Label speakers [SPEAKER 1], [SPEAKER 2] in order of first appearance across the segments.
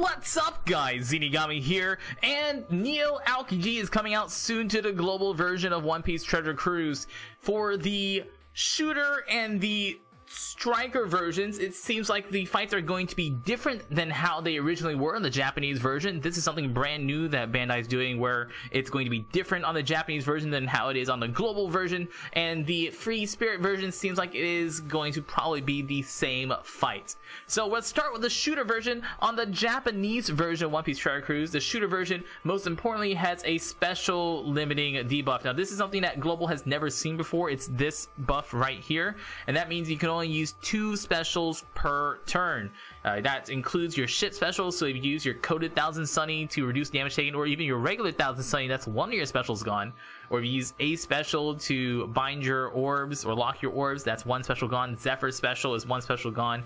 [SPEAKER 1] What's up, guys? Zenigami here, and Neo Aokiji is coming out soon to the global version of One Piece Treasure Cruise. For the shooter and the striker versions, it seems like the fights are going to be different than how they originally were in the Japanese version. This is something brand new that Bandai is doing, where it's going to be different on the Japanese version than how it is on the global version, and the Free Spirit version seems like it is going to probably be the same fight. So let's start with the shooter version. On the Japanese version of One Piece Treasure Cruise, the shooter version most importantly has a special limiting debuff. Now this is something that global has never seen before. It's this buff right here, and that means you can only use 2 specials per turn. That includes your ship specials, so if you use your Coded Thousand Sunny to reduce damage taken, or even your regular Thousand Sunny, that's one of your specials gone. Or if you use a special to bind your orbs or lock your orbs, that's 1 special gone. Zephyr special is 1 special gone.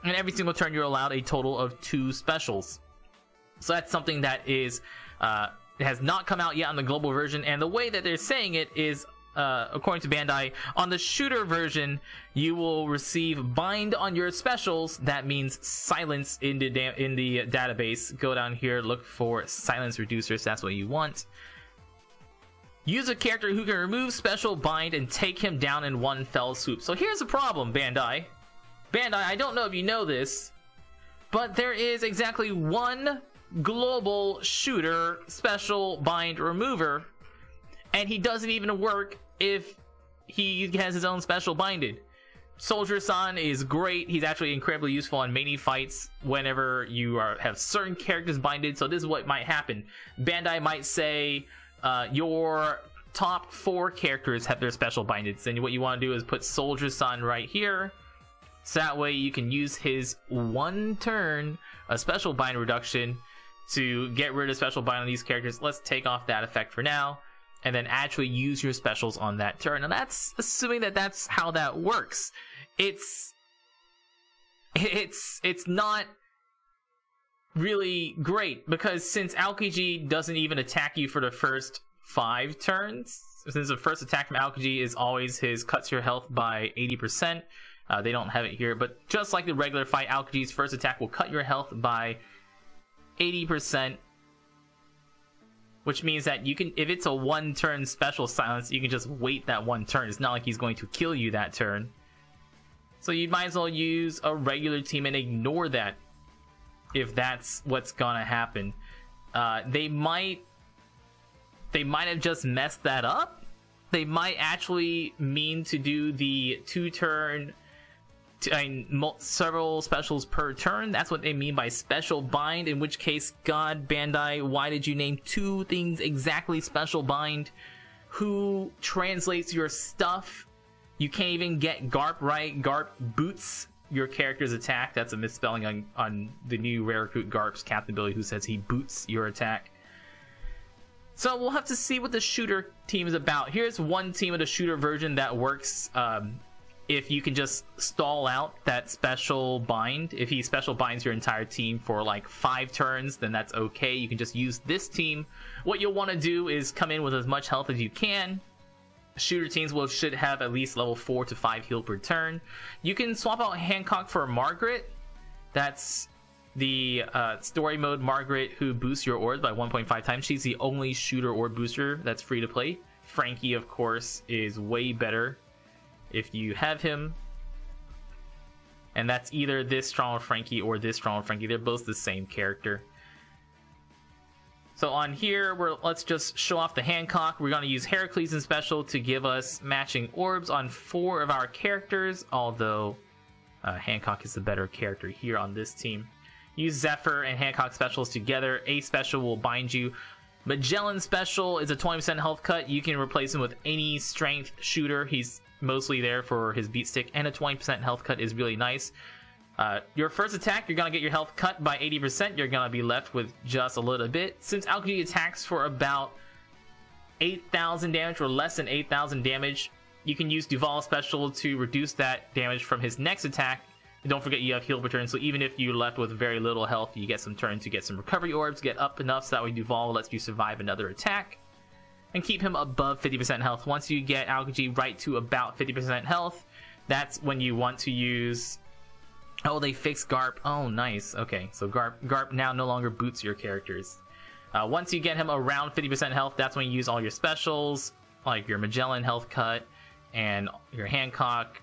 [SPEAKER 1] And every single turn you're allowed a total of 2 specials. So that's something that is has not come out yet on the global version, and the way that they're saying it is, according to Bandai, on the shooter version you will receive bind on your specials. That means silence in the database. Go down here, look for silence reducers, that's what you want. Use a character who can remove special bind and take him down in 1 fell swoop. So here's the problem, Bandai, I don't know if you know this, but there is exactly 1 global shooter special bind remover, and he doesn't even work if he has his own special binded. Soldier-san is great. He's actually incredibly useful in many fights whenever you have certain characters binded. So this is what might happen. Bandai might say your top 4 characters have their special binded, and what you want to do is put Soldier-san right here, so that way you can use his 1 turn a special bind reduction to get rid of special bind on these characters. Let's take off that effect for now, and then actually use your specials on that turn. And that's assuming that that's how that works. It's not really great, because since Aokiji doesn't even attack you for the first 5 turns, since the first attack from Aokiji is always his cuts your health by 80%, they don't have it here, but just like the regular fight, Aokiji's first attack will cut your health by 80%. Which means that you can, if it's a 1-turn special silence, you can just wait that 1 turn. It's not like he's going to kill you that turn. So you might as well use a regular team and ignore that, if that's what's gonna happen. They might have just messed that up. They might actually mean to do the 2-turn, several specials per turn. That's what they mean by special bind, in which case, God, Bandai, why did you name 2 things exactly special bind? Who translates your stuff? You can't even get Garp right. Garp boots your character's attack. That's a misspelling on the new rare recruit Garp's captain ability, who says he boots your attack. So we'll have to see what the shooter team is about. Here's 1 team of the shooter version that works if you can just stall out that special bind. If he special binds your entire team for like 5 turns, then that's okay. You can just use this team. What you'll want to do is come in with as much health as you can. Shooter teams should have at least level 4 to 5 heal per turn. You can swap out Hancock for Margaret. That's the story mode Margaret, who boosts your orbs by 1.5 times. She's the only shooter orb booster that's free to play. Frankie, of course, is way better if you have him, and that's either this strong Frankie or this strong Frankie. They're both the same character. So on here, let's just show off the Hancock. We're going to use Heracles in special to give us matching orbs on 4 of our characters, although Hancock is the better character here on this team. Use Zephyr and Hancock specials together. A special will bind you. Magellan special is a 20% health cut. You can replace him with any strength shooter. He's mostly there for his beat stick, and a 20% health cut is really nice. Your first attack, you're gonna get your health cut by 80%. You're gonna be left with just a little bit. Since Aokiji attacks for about 8,000 damage or less than 8,000 damage, you can use Duval special to reduce that damage from his next attack. And don't forget you have heal per turn, so even if you're left with very little health, you get some turns to get some recovery orbs, get up enough so that way Duval lets you survive another attack, and keep him above 50% health. Once you get Aokiji right to about 50% health, that's when you want to use Oh, they fixed Garp. Oh, nice. Okay, so Garp now no longer boots your characters. Once you get him around 50% health, that's when you use all your specials, like your Magellan health cut, and your Hancock,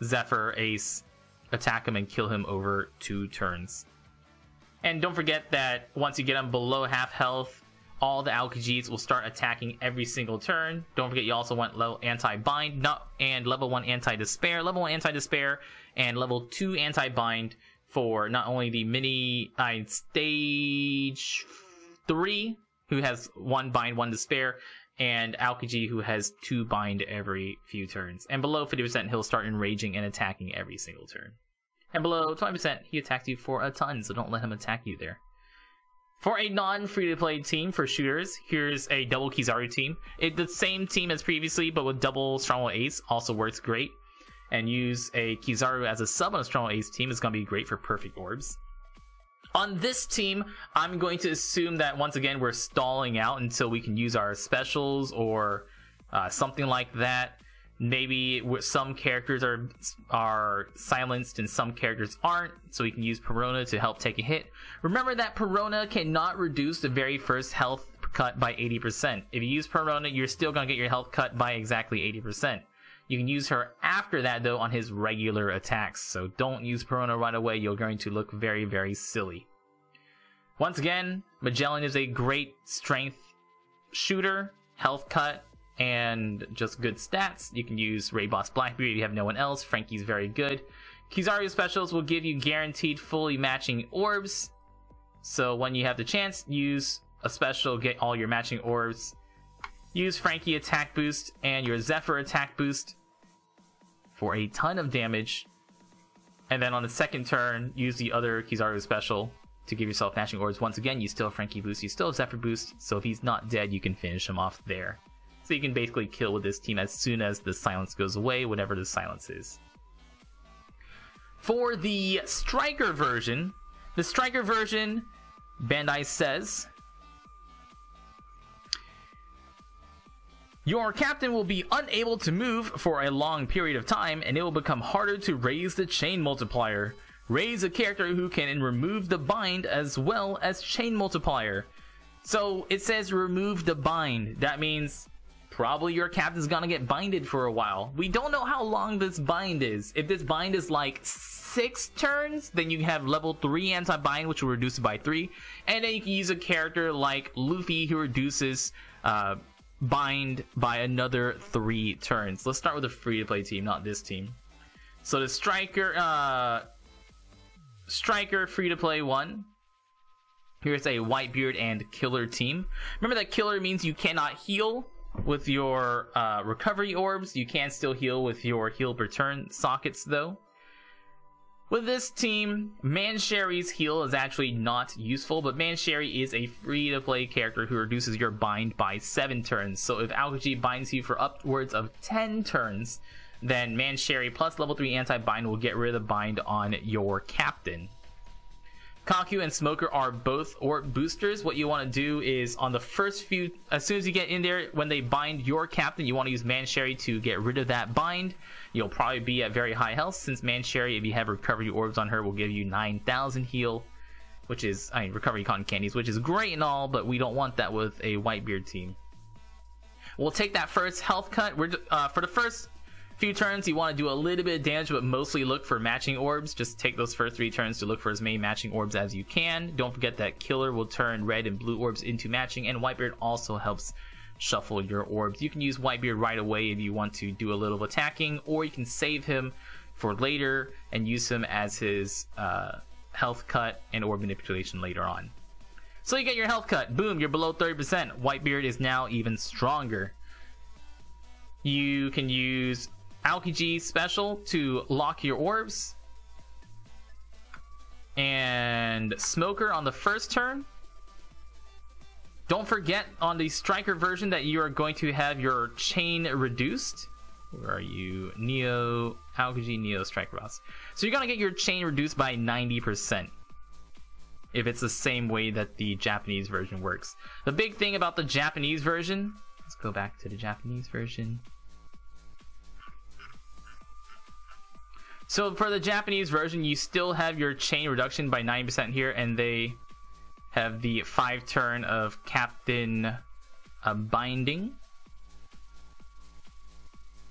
[SPEAKER 1] Zephyr, Ace, attack him and kill him over 2 turns. And don't forget that once you get him below half health, all the Aokijis will start attacking every single turn. Don't forget you also want level anti-bind and level 1 anti-despair. Level 1 anti-despair and level 2 anti-bind for not only the mini stage 3, who has 1 bind, 1 despair, and Aokiji, who has 2 bind every few turns. And below 50%, he'll start enraging and attacking every single turn. And below 20%, he attacks you for a ton, so don't let him attack you there. For a non-free-to-play team for shooters, here's a double Kizaru team. It's the same team as previously, but with double Stronghold Ace, also works great. And use a Kizaru as a sub on a Stronghold Ace team is going to be great for perfect orbs. On this team, I'm going to assume that once again we're stalling out until we can use our specials or something like that. Maybe some characters are silenced and some characters aren't, so we can use Perona to help take a hit. Remember that Perona cannot reduce the very first health cut by 80%. If you use Perona, you're still going to get your health cut by exactly 80%. You can use her after that, though, on his regular attacks, so don't use Perona right away. You're going to look very, very silly. Once again, Magellan is a great strength shooter, health cut, and just good stats. You can use Ray Boss Blackbeard if you have no one else. Frankie's very good. Kizaru specials will give you guaranteed fully matching orbs, so when you have the chance, use a special, get all your matching orbs. Use Frankie attack boost and your Zephyr attack boost for a ton of damage. And then on the second turn, use the other Kizaru special to give yourself matching orbs. Once again, you still have Frankie boost, you still have Zephyr boost, so if he's not dead, you can finish him off there. So you can basically kill with this team as soon as the silence goes away, whatever the silence is. For the Striker version, Bandai says, your captain will be unable to move for a long period of time, and it will become harder to raise the chain multiplier. Raise a character who can remove the bind as well as chain multiplier. So it says remove the bind. That means probably your captain's gonna get binded for a while. We don't know how long this bind is. If this bind is like 6 turns, then you have level 3 anti-bind, which will reduce it by 3. And then you can use a character like Luffy who reduces bind by another 3 turns. Let's start with the free-to-play team, not this team. So the Striker free-to-play 1. Here's a Whitebeard and Killer team. Remember that Killer means you cannot heal with your recovery orbs. You can still heal with your heal per turn sockets though. With this team, Mansherry's heal is actually not useful, but Mansherry is a free-to-play character who reduces your bind by 7 turns. So if Aokiji binds you for upwards of 10 turns, then Mansherry plus level 3 anti-bind will get rid of the bind on your captain. Kaku and Smoker are both orb boosters. What you want to do is on the first few, as soon as you get in there, when they bind your captain, you want to use Mansherry to get rid of that bind. You'll probably be at very high health, since Mansherry, if you have recovery orbs on her, will give you 9,000 heal, which is, recovery cotton candies, which is great and all, but we don't want that with a Whitebeard team. We'll take that first health cut. For the first few turns, you want to do a little bit of damage, but mostly look for matching orbs. Just take those first 3 turns to look for as many matching orbs as you can. Don't forget that Killer will turn red and blue orbs into matching, and Whitebeard also helps shuffle your orbs. You can use Whitebeard right away if you want to do a little of attacking, or you can save him for later and use him as his health cut and orb manipulation later on. So you get your health cut. Boom, you're below 30%. Whitebeard is now even stronger. You can use Aokiji special to lock your orbs, and Smoker on the first turn. Don't forget on the Striker version that you are going to have your chain reduced. Where are you? Neo, Aokiji, Neo, Striker Boss. So you're gonna get your chain reduced by 90% if it's the same way that the Japanese version works. The big thing about the Japanese version, let's go back to the Japanese version. So for the Japanese version, you still have your chain reduction by 90% here, and they have the 5 turn of Captain Binding.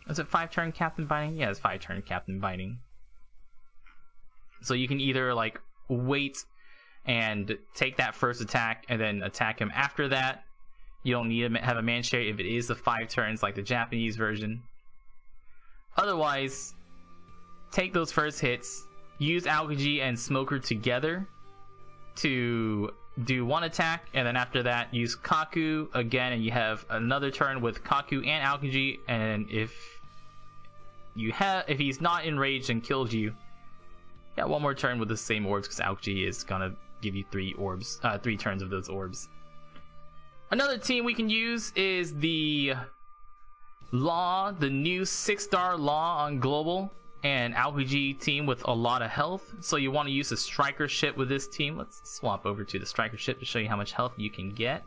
[SPEAKER 1] Is it 5 turn Captain Binding? Yeah, it's 5 turn Captain Binding. So you can either like wait and take that first attack and then attack him after that. You don't need to have a man share if it is the 5 turns like the Japanese version. Otherwise, take those first hits, use Aokiji and Smoker together to do 1 attack, and then after that use Kaku again, and you have another turn with Kaku and Aokiji. And if he's not enraged and kills you, yeah, 1 more turn with the same orbs, because Aokiji is gonna give you 3 turns of those orbs. Another team we can use is the Law, the new 6-star Law on Global, and Aokiji team with a lot of health. So you want to use the striker ship with this team. Let's swap over to the striker ship to show you how much health you can get.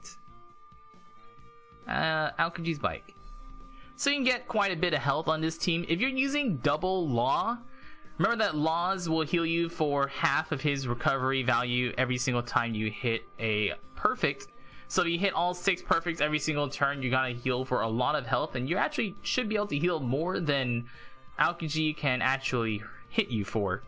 [SPEAKER 1] Aokiji's bike. So you can get quite a bit of health on this team. If you're using double Law, remember that Laws will heal you for half of his recovery value every single time you hit a perfect. So if you hit all 6 perfects every single turn, you're gonna heal for a lot of health, and you actually should be able to heal more than Aokiji can actually hit you for.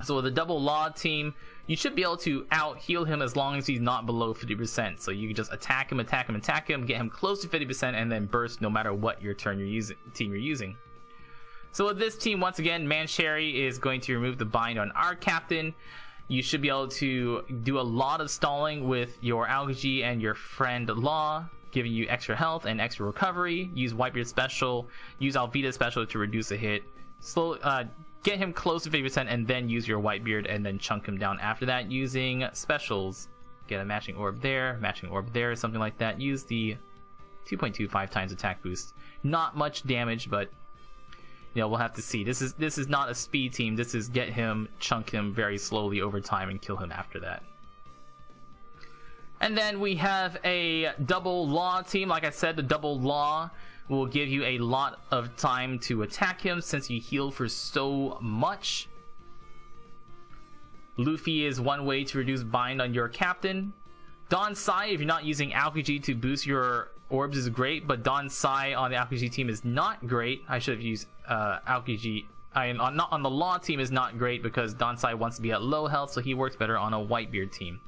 [SPEAKER 1] So with a double Law team, you should be able to out heal him as long as he's not below 50%. So you can just attack him, get him close to 50%, and then burst no matter what your team you're using. So with this team, once again, Mancherry is going to remove the bind on our captain. You should be able to do a lot of stalling with your Aokiji and your friend Law, giving you extra health and extra recovery. Use Whitebeard special, use Alvida special to reduce a hit. Get him close to 50% and then use your Whitebeard and then chunk him down after that using specials. Get a matching orb there, something like that. Use the 2.25 times attack boost. Not much damage, but you know, we'll have to see. This is not a speed team. This is get him, chunk him very slowly over time and kill him after that. And then we have a double Law team. Like I said, the double Law will give you a lot of time to attack him since you heal for so much. Luffy is one way to reduce bind on your captain. Donsai, if you're not using Aokiji to boost your orbs, is great, but Donsai on the Aokiji team is not great. I should have used Aokiji. On the Law team is not great because Donsai wants to be at low health, so he works better on a Whitebeard team.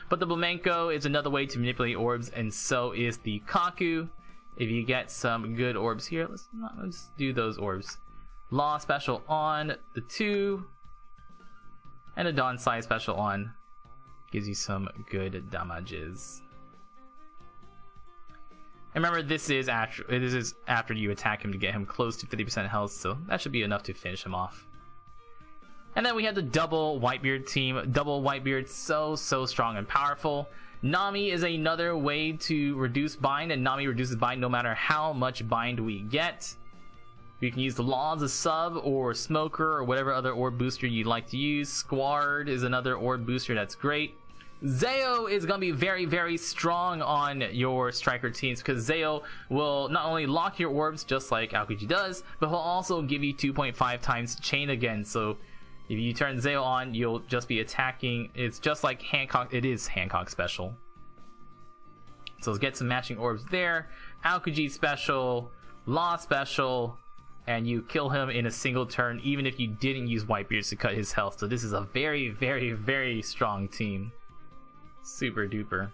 [SPEAKER 1] But the Flamenco is another way to manipulate orbs, and so is the Kaku. If you get some good orbs here, let's do those orbs. Law special on the 2, and a Donsai special on. Gives you some good damages. And remember, this is after you attack him to get him close to 50% health, so that should be enough to finish him off. And then we have the double Whitebeard team. Double Whitebeard, so strong and powerful. Nami is another way to reduce bind, and Nami reduces bind no matter how much bind we get. You can use the Law as a sub, or Smoker, or whatever other orb booster you'd like to use. Squard is another orb booster that's great. Zeo is going to be very strong on your striker teams, because Zeo will not only lock your orbs just like Aokiji does, but he'll also give you 2.5 times chain again. So if you turn Zeo on, you'll just be attacking. It's just like Hancock. It is Hancock special. So let's get some matching orbs there. Aokiji special, Law special, and you kill him in a single turn, even if you didn't use Whitebeards to cut his health. So this is a very strong team. Super duper.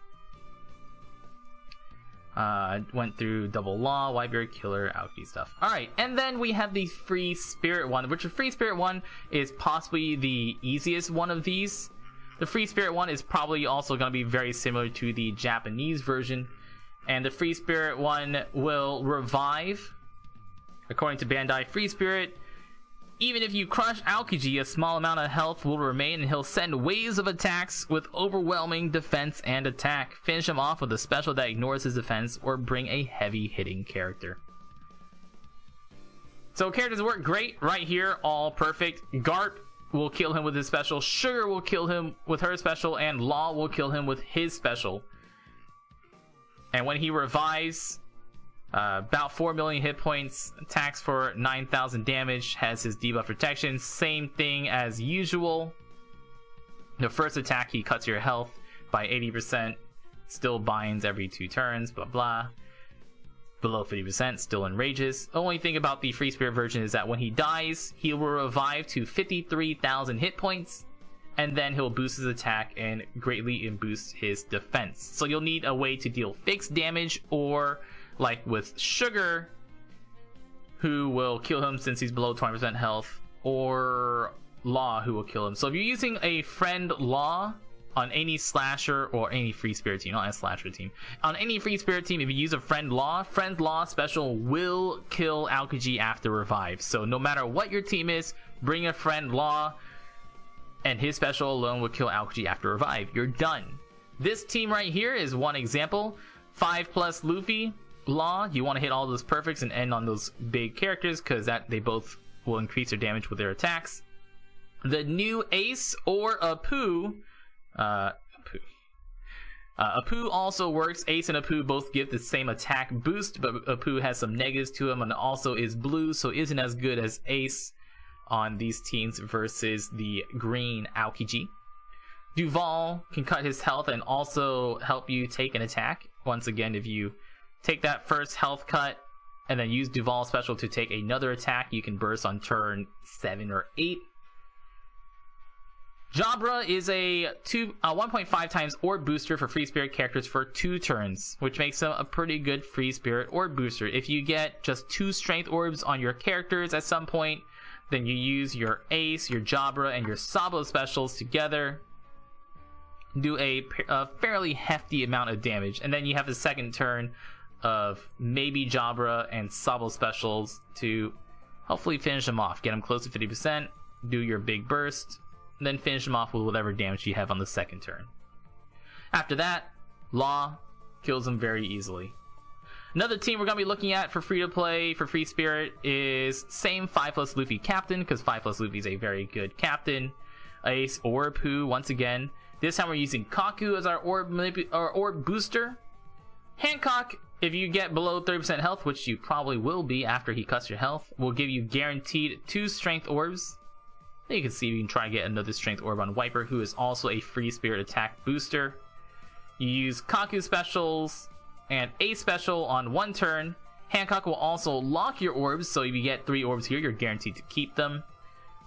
[SPEAKER 1] Went through double Law, Whitebeard, Killer, Aokiji stuff. Alright, and then we have the Free Spirit one, which the Free Spirit one is possibly the easiest one of these. The Free Spirit one is probably also going to be very similar to the Japanese version. And the Free Spirit one will revive. According to Bandai, Free Spirit, even if you crush Aokiji, a small amount of health will remain, and he'll send waves of attacks with overwhelming defense and attack. Finish him off with a special that ignores his defense, or bring a heavy hitting character. So characters work great right here, all perfect. Garp will kill him with his special, Sugar will kill him with her special, and Law will kill him with his special. And when he revives, About 4 million hit points, attacks for 9,000 damage, has his debuff protection, same thing as usual. The first attack, he cuts your health by 80%, still binds every 2 turns, blah blah. Below 50%, still enrages. The only thing about the free spirit version is that when he dies, he will revive to 53,000 hit points, and then he'll boost his attack and greatly boost his defense. So you'll need a way to deal fixed damage, or like with Sugar, who will kill him since he's below 20% health, or Law, who will kill him. So if you're using a friend Law on any slasher or any free spirit team, not a slasher team, on any free spirit team, if you use a friend Law special will kill Aokiji after revive. So no matter what your team is, bring a friend Law, and his special alone will kill Aokiji after revive. You're done. This team right here is one example. 5+ Luffy, Law, you want to hit all those perfects and end on those big characters, because that they both will increase their damage with their attacks. The new Ace or Apu, Apu also works. Ace and Apu both give the same attack boost, but Apu has some negatives to him and also is blue, so isn't as good as Ace on these teams versus the green Aokiji. Duval can cut his health and also help you take an attack. Once again, if you take that first health cut and then use Duval's special to take another attack, you can burst on turn 7 or 8. Jabra is a 1.5 times orb booster for free spirit characters for 2 turns, which makes him a pretty good free spirit orb booster. If you get just 2 strength orbs on your characters at some point, then you use your Ace, your Jabra, and your Sabo specials together, do a fairly hefty amount of damage, and then you have the second turn of maybe Jabra and Sabo specials to hopefully finish them off, get them close to 50%, do your big burst, and then finish them off with whatever damage you have on the second turn. After that, Law kills them very easily. Another team we're going to be looking at for free to play for free spirit is same 5+ Luffy captain, because 5+ Luffy is a very good captain. Ace or Apu, once again. This time we're using Kaku as our orb booster. Hancock, if you get below 30% health, which you probably will be after he cuts your health, will give you guaranteed 2 strength orbs. Then you can see you can try to get another strength orb on Wiper, who is also a free spirit attack booster. You use Kaku specials and Ace special on 1 turn. Hancock will also lock your orbs, so if you get 3 orbs here, you're guaranteed to keep them.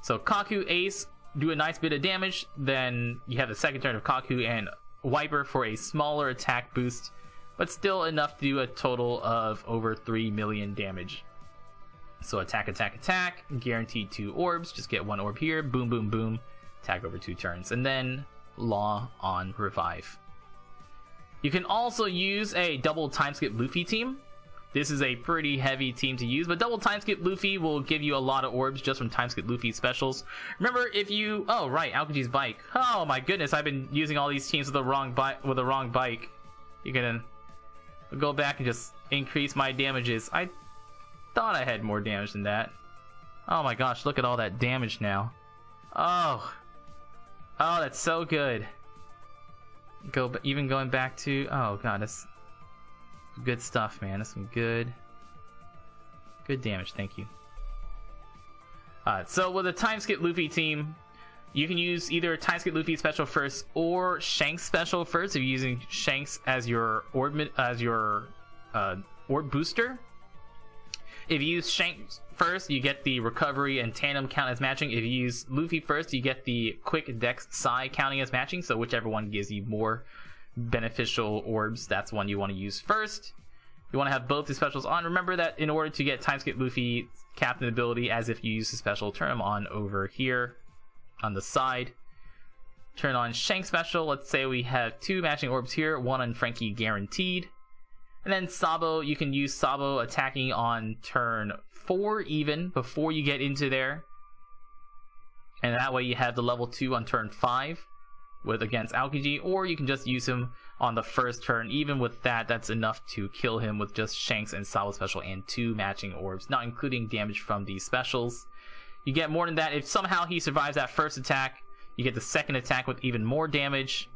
[SPEAKER 1] So Kaku, Ace, do a nice bit of damage, then you have the second turn of Kaku and Wiper for a smaller attack boost, but still enough to do a total of over 3 million damage. So attack, attack, attack, guaranteed 2 orbs, just get 1 orb here, boom, boom, boom, attack over 2 turns, and then Law on revive. You can also use a double time skip Luffy team. This is a pretty heavy team to use, but double time skip Luffy will give you a lot of orbs just from time skip Luffy specials. Remember, if you... Oh, right, Aokiji's bike. Oh my goodness, I've been using all these teams with the wrong bike. You can go back and just increase my damages. I thought I had more damage than that. Oh my gosh, look at all that damage now. Oh, that's so good. Even going back to... Oh god, that's good stuff, man. That's some good damage. Thank you. So with a time skip Luffy team, you can use either time skip Luffy special first or Shanks special first. If you're using Shanks as your orb booster. If you use Shanks first, you get the recovery and tandem count as matching. If you use Luffy first, you get the quick dex psi counting as matching. So whichever one gives you more beneficial orbs, that's one you want to use first. You want to have both the specials on. Remember that in order to get time skip Luffy captain ability, as if you use the special, turn them on over here on the side. Turn on Shanks special. Let's say we have 2 matching orbs here, 1 on Frankie guaranteed. And then Sabo, you can use Sabo attacking on turn 4 even, before you get into there. And that way you have the level 2 on turn 5 against Aokiji, or you can just use him on the first turn. Even with that, that's enough to kill him with just Shanks and Sabo special and 2 matching orbs, not including damage from these specials. You get more than that. If somehow he survives that first attack, you get the second attack with even more damage.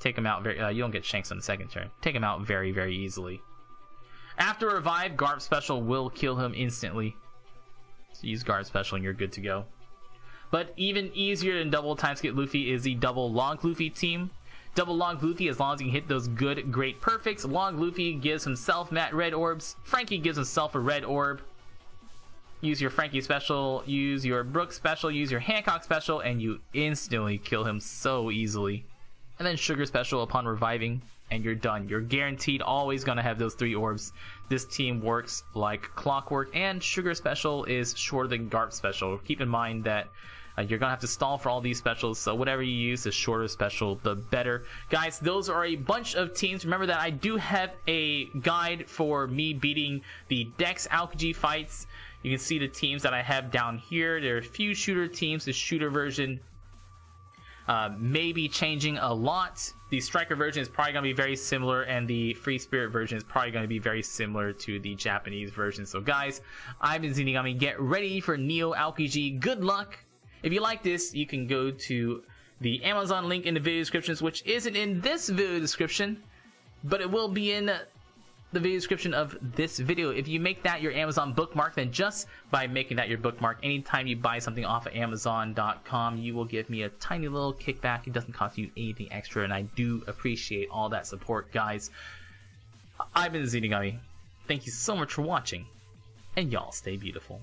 [SPEAKER 1] Take him out you don't get Shanks on the second turn. Take him out very, very easily. After revive, Garb Special will kill him instantly. So use Garb Special and you're good to go. But even easier than double time skip Luffy is the double long Luffy team. Double long Luffy, as long as you can hit those good, great perfects. Long Luffy gives himself matte red orbs. Frankie gives himself a red orb. Use your Frankie special, use your Brook special, use your Hancock special, and you instantly kill him so easily. And then Sugar special upon reviving, and you're done. You're guaranteed always gonna have those 3 orbs. This team works like clockwork, and Sugar special is shorter than Garp special. Keep in mind that you're gonna have to stall for all these specials, so whatever you use, the shorter special, the better. Guys, those are a bunch of teams. Remember that I do have a guide for me beating the Dex Aokiji fights. You can see the teams that I have down here. There are a few shooter teams. The shooter version may be changing a lot. The striker version is probably going to be very similar, and the free spirit version is probably going to be very similar to the Japanese version. So guys, I've been Zenigami. Get ready for Neo Alvida. Good luck. If you like this, you can go to the Amazon link in the video descriptions, which isn't in this video description, but it will be in the video description of this video. If you make that your Amazon bookmark, then just by making that your bookmark, anytime you buy something off of Amazon.com, you will give me a tiny little kickback. It doesn't cost you anything extra, and I do appreciate all that support, guys. I've been Zenigami. Thank you so much for watching, and y'all stay beautiful.